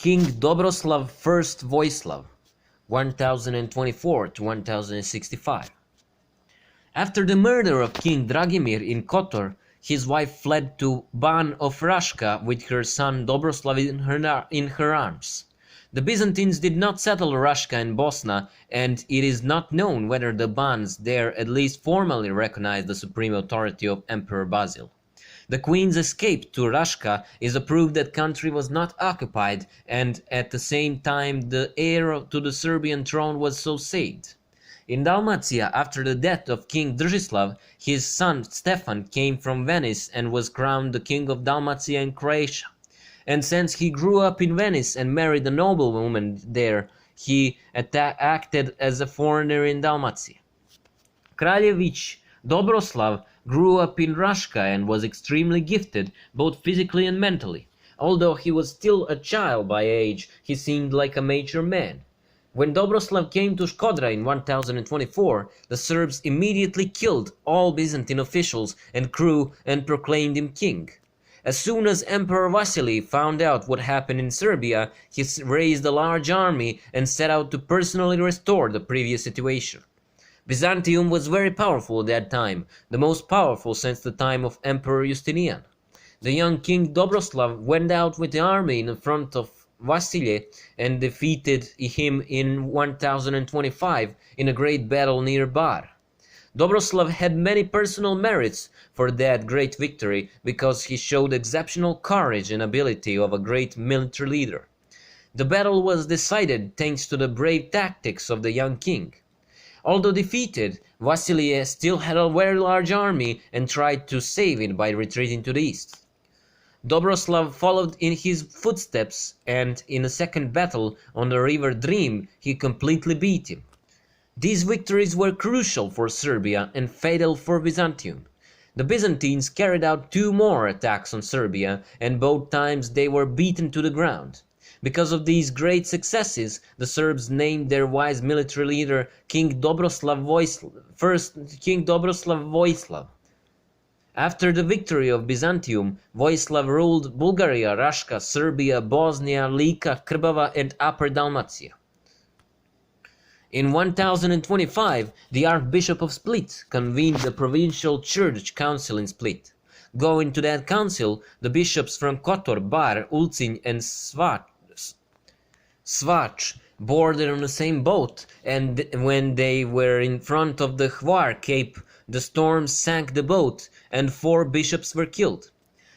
King Dobroslav I Voislav, 1024 to 1065. After the murder of King Dragomir in Kotor, his wife fled to Ban of Rashka with her son Dobroslav in her arms. The Byzantines did not settle Rashka and Bosna, and it is not known whether the Bans there at least formally recognized the supreme authority of Emperor Basil. The queen's escape to Rashka is a proof that country was not occupied, and at the same time the heir to the Serbian throne was so saved. In Dalmatia, after the death of King Držislav, his son Stefan came from Venice and was crowned the king of Dalmatia and Croatia. And since he grew up in Venice and married a noblewoman there, he acted as a foreigner in Dalmatia. Kraljevich Dobroslav grew up in Rashka and was extremely gifted, both physically and mentally. Although he was still a child by age, he seemed like a mature man. When Dobroslav came to Shkodra in 1024, the Serbs immediately killed all Byzantine officials and crew and proclaimed him king. As soon as Emperor Vasily found out what happened in Serbia, he raised a large army and set out to personally restore the previous situation. Byzantium was very powerful at that time, the most powerful since the time of Emperor Justinian. The young King Dobroslav went out with the army in front of Vasily and defeated him in 1025 in a great battle near Bar. Dobroslav had many personal merits for that great victory because he showed exceptional courage and ability of a great military leader. The battle was decided thanks to the brave tactics of the young king. Although defeated, Vasily still had a very large army and tried to save it by retreating to the east. Dobroslav followed in his footsteps, and in a second battle on the river Drim he completely beat him. These victories were crucial for Serbia and fatal for Byzantium. The Byzantines carried out 2 more attacks on Serbia, and both times they were beaten to the ground. Because of these great successes, the Serbs named their wise military leader King Dobroslav Voislav. After the victory of Byzantium, Voislav ruled Bulgaria, Rashka, Serbia, Bosnia, Lika, Krbava and Upper Dalmatia. In 1025, the Archbishop of Split convened the provincial church council in Split. Going to that council, the bishops from Kotor, Bar, Ulcinj and Svač boarded on the same boat, and when they were in front of the Hvar Cape, the storm sank the boat, and 4 bishops were killed.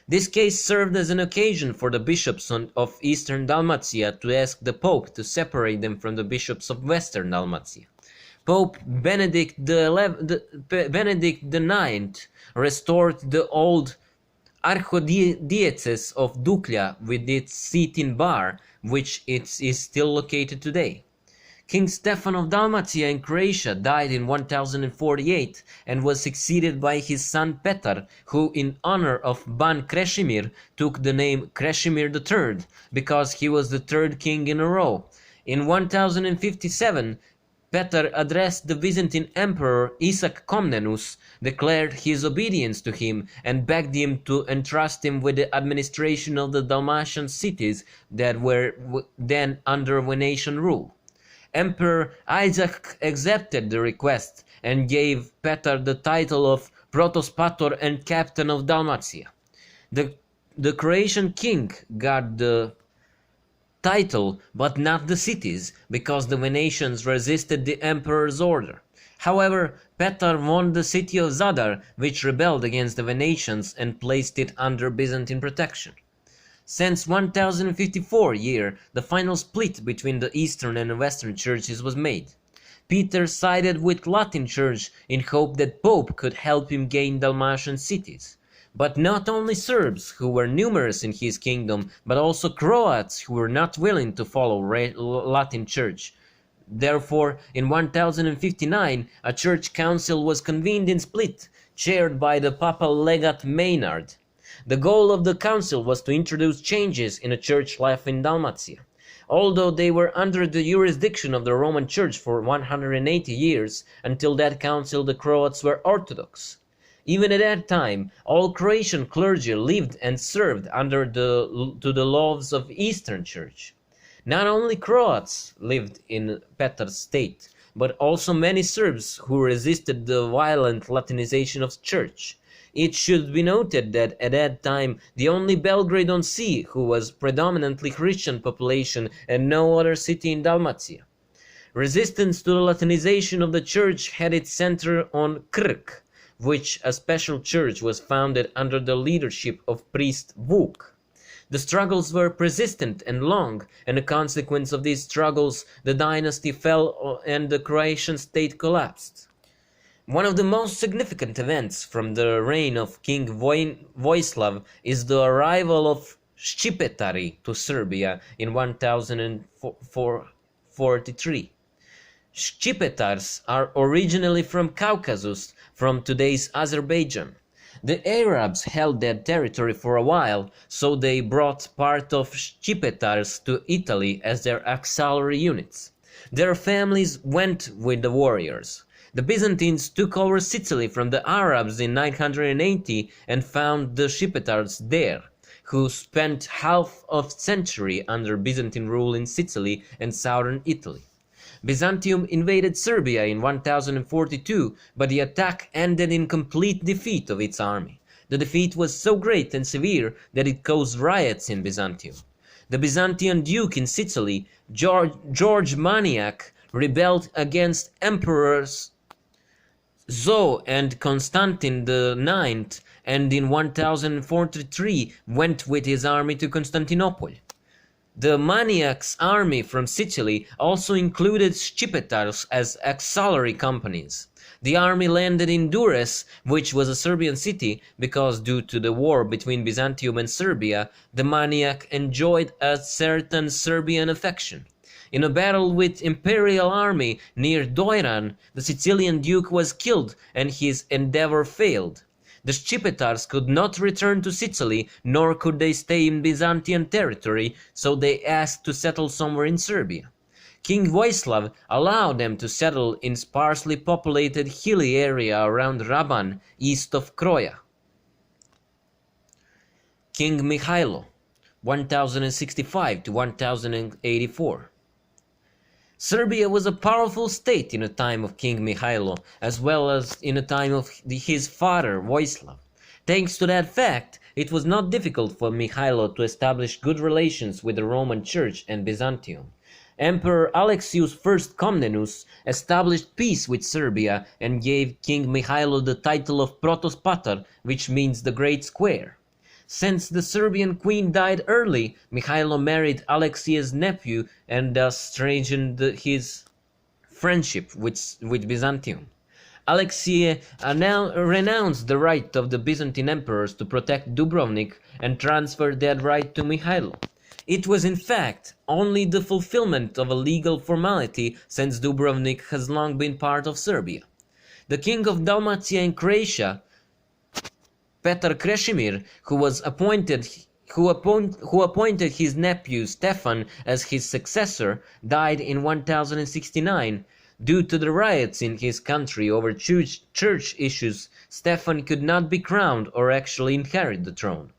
This case served as an occasion for the bishops of eastern Dalmatia to ask the Pope to separate them from the bishops of western Dalmatia. Pope Benedict IX restored the old Archdiocese of Duklja with its seat in Bar, which it is still located today. King Stefan of Dalmatia in Croatia died in 1048 and was succeeded by his son Petar, who in honor of Ban Krešimir took the name Krešimir III, because he was the 3rd king in a row. In 1057, Petar addressed the Byzantine Emperor Isaac Comnenus, declared his obedience to him, and begged him to entrust him with the administration of the Dalmatian cities that were then under Venetian rule. Emperor Isaac accepted the request and gave Petar the title of Protospator and Captain of Dalmatia. The Croatian king got the title but not the cities, because the Venetians resisted the emperor's order. However, Petar won the city of Zadar, which rebelled against the Venetians and placed it under Byzantine protection. Since 1054 year, the final split between the Eastern and Western churches was made. Peter sided with Latin Church in hope that Pope could help him gain Dalmatian cities. But not only Serbs, who were numerous in his kingdom, but also Croats who were not willing to follow Latin Church. Therefore, in 1059, a church council was convened in Split, chaired by the papal legate Maynard. The goal of the council was to introduce changes in the church life in Dalmatia. Although they were under the jurisdiction of the Roman Church for 180 years, until that council the Croats were Orthodox. Even at that time, all Croatian clergy lived and served under the laws of Eastern Church. Not only Croats lived in Petar's state, but also many Serbs who resisted the violent Latinization of the church. It should be noted that at that time the only Belgrade on Sea who was predominantly Christian population and no other city in Dalmatia. Resistance to the Latinization of the church had its center on Krk, which a special church was founded under the leadership of priest Vuk. The struggles were persistent and long, and a consequence of these struggles, the dynasty fell and the Croatian state collapsed. One of the most significant events from the reign of King Vojislav is the arrival of Ščipetari to Serbia in 1043. Ščipetars are originally from Caucasus, from today's Azerbaijan. The Arabs held that territory for a while, so they brought part of Ščipetars to Italy as their auxiliary units. Their families went with the warriors. The Byzantines took over Sicily from the Arabs in 980 and found the Ščipetars there, who spent half of a century under Byzantine rule in Sicily and southern Italy. Byzantium invaded Serbia in 1042, but the attack ended in complete defeat of its army. The defeat was so great and severe that it caused riots in Byzantium. The Byzantine duke in Sicily, George Maniac, rebelled against emperors Zo and Constantine IX, and in 1043 went with his army to Constantinople. The Maniac's army from Sicily also included Ščipetars as auxiliary companies. The army landed in Durrës, which was a Serbian city, because due to the war between Byzantium and Serbia, the Maniac enjoyed a certain Serbian affection. In a battle with imperial army near Doiran, the Sicilian duke was killed and his endeavor failed. The Ščipetars could not return to Sicily, nor could they stay in Byzantine territory, so they asked to settle somewhere in Serbia. King Vojislav allowed them to settle in sparsely populated hilly area around Raban, east of Croja. King Mihailo, 1065 to 1084. Serbia was a powerful state in the time of King Mihailo, as well as in the time of his father Vojislav. Thanks to that fact, it was not difficult for Mihailo to establish good relations with the Roman Church and Byzantium. Emperor Alexius I Comnenus established peace with Serbia and gave King Mihailo the title of Protospatar, which means the Great Square. Since the Serbian queen died early, Mihailo married Alexia's nephew and thus strengthened his friendship with Byzantium. Alexia now renounced the right of the Byzantine emperors to protect Dubrovnik and transferred that right to Mihailo. It was in fact only the fulfillment of a legal formality, since Dubrovnik has long been part of Serbia. The king of Dalmatia and Croatia, Petar Krešimir, who appointed his nephew Stefan as his successor, died in 1069. Due to the riots in his country over church issues, Stefan could not be crowned or actually inherit the throne.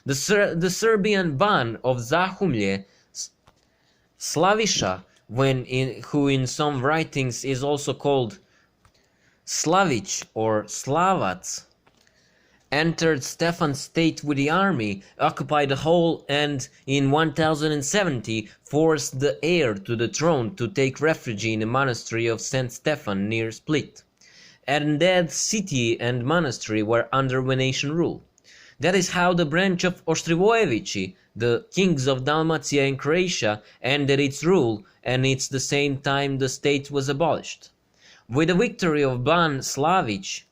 The Serbian ban of Zahumlje, Slaviša, who in some writings is also called Slavić or Slavac, entered Stefan's state with the army, occupied the whole, and in 1070 forced the heir to the throne to take refuge in the monastery of St. Stefan near Split. And that city and monastery were under Venetian rule. That is how the branch of Ostrivojevići, the kings of Dalmatia and Croatia, ended its rule, and it's the same time the state was abolished. With the victory of Ban Slavić,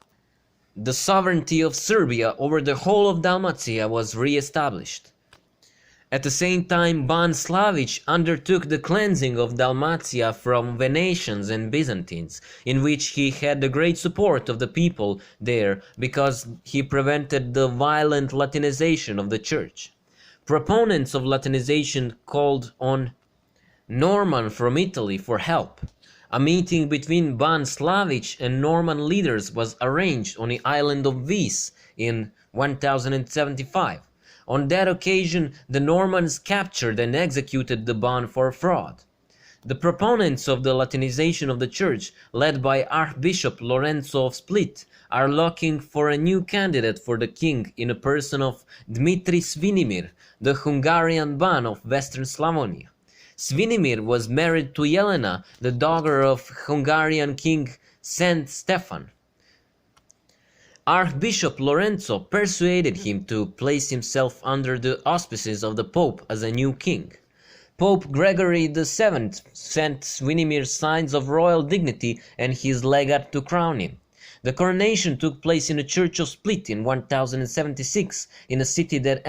the sovereignty of Serbia over the whole of Dalmatia was re-established. At the same time, Ban Slavić undertook the cleansing of Dalmatia from Venetians and Byzantines, in which he had the great support of the people there because he prevented the violent Latinization of the church. Proponents of Latinization called on Norman from Italy for help. A meeting between Ban Slavić and Norman leaders was arranged on the island of Vis in 1075. On that occasion, the Normans captured and executed the Bon for fraud. The proponents of the Latinization of the Church, led by Archbishop Lorenzo of Split, are looking for a new candidate for the king in a person of Dmitri Svinimir, the Hungarian Ban of Western Slavonia. Svinimir was married to Jelena, the daughter of Hungarian King Saint Stephen. Archbishop Lorenzo persuaded him to place himself under the auspices of the Pope as a new king. Pope Gregory VII sent Svinimir signs of royal dignity and his legate to crown him. The coronation took place in the Church of Split in 1076 in a city that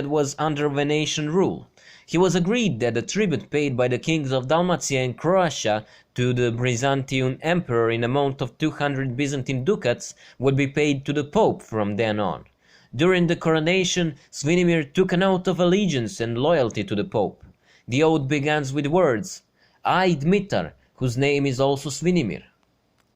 was under Venetian rule. He was agreed that the tribute paid by the kings of Dalmatia and Croatia to the Byzantine emperor in amount of 200 Byzantine ducats would be paid to the Pope from then on. During the coronation, Svinimir took an oath of allegiance and loyalty to the Pope. The oath begins with words, I, Dmitar, whose name is also Svinimir.